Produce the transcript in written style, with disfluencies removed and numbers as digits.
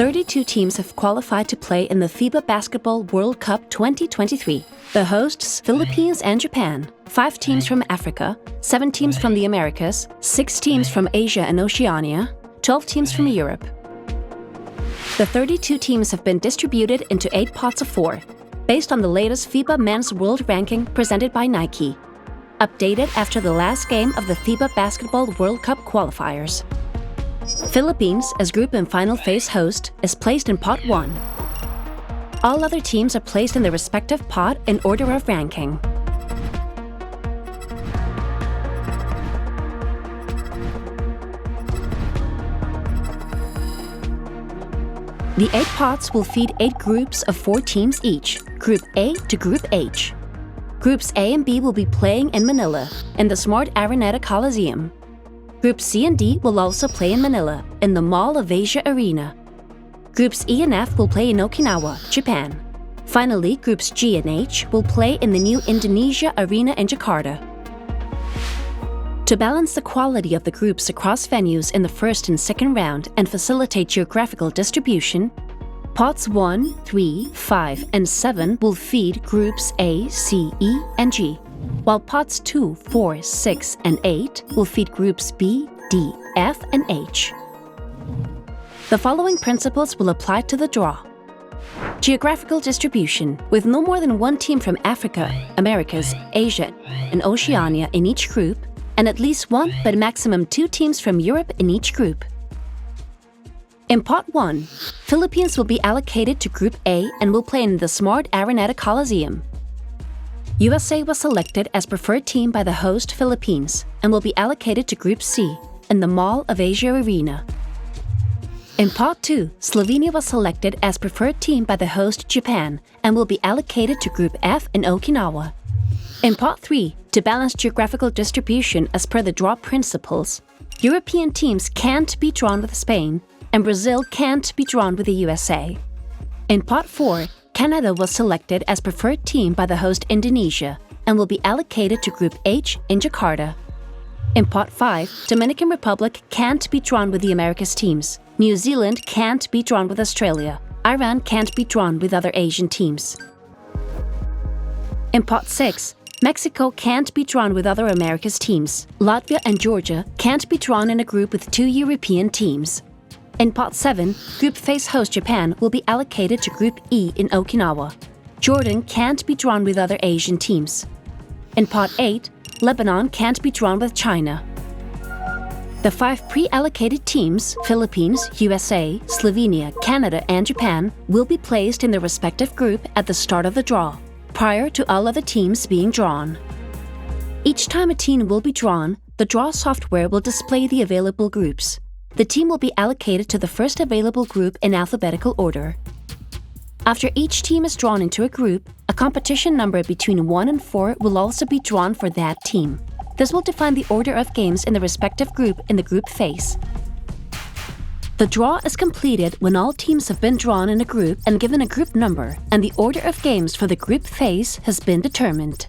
32 teams have qualified to play in the FIBA Basketball World Cup 2023. The hosts, Philippines and Japan, 5 teams from Africa, 7 teams from the Americas, 6 teams from Asia and Oceania, 12 teams from Europe. The 32 teams have been distributed into 8 pots of 4, based on the latest FIBA Men's World Ranking presented by Nike, updated after the last game of the FIBA Basketball World Cup qualifiers. Philippines, as group and final phase host, is placed in Pot 1. All other teams are placed in their respective pot in order of ranking. The 8 pots will feed 8 groups of 4 teams each, Group A to Group H. Groups A and B will be playing in Manila, in the Smart Araneta Coliseum. Groups C and D will also play in Manila, in the Mall of Asia Arena. Groups E and F will play in Okinawa, Japan. Finally, Groups G and H will play in the new Indonesia Arena in Jakarta. To balance the quality of the groups across venues in the first and second round and facilitate geographical distribution, Pots 1, 3, 5, and 7 will feed Groups A, C, E, and G, while Pots 2, 4, 6, and 8 will feed Groups B, D, F, and H. The following principles will apply to the draw. Geographical distribution, with no more than 1 team from Africa, Americas, Asia, and Oceania in each group, and at least 1 but maximum 2 teams from Europe in each group. In Pot 1, Philippines will be allocated to Group A and will play in the Smart Araneta Coliseum. USA was selected as preferred team by the host Philippines and will be allocated to Group C in the Mall of Asia Arena. In Pot 2, Slovenia was selected as preferred team by the host Japan and will be allocated to Group F in Okinawa. In Pot 3, to balance geographical distribution as per the draw principles, European teams can't be drawn with Spain and Brazil can't be drawn with the USA. In Pot 4, Canada was selected as preferred team by the host Indonesia and will be allocated to Group H in Jakarta. In Pot 5, Dominican Republic can't be drawn with the Americas teams. New Zealand can't be drawn with Australia. Iran can't be drawn with other Asian teams. In Pot 6, Mexico can't be drawn with other Americas teams. Latvia and Georgia can't be drawn in a group with 2 European teams. In Pot 7, group phase host Japan will be allocated to Group E in Okinawa. Jordan can't be drawn with other Asian teams. In Pot 8, Lebanon can't be drawn with China. The 5 pre-allocated teams, Philippines, USA, Slovenia, Canada, and Japan, will be placed in their respective group at the start of the draw, prior to all other teams being drawn. Each time a team will be drawn, the draw software will display the available groups. The team will be allocated to the first available group in alphabetical order. After each team is drawn into a group, a competition number between 1 and 4 will also be drawn for that team. This will define the order of games in the respective group in the group phase. The draw is completed when all teams have been drawn in a group and given a group number, and the order of games for the group phase has been determined.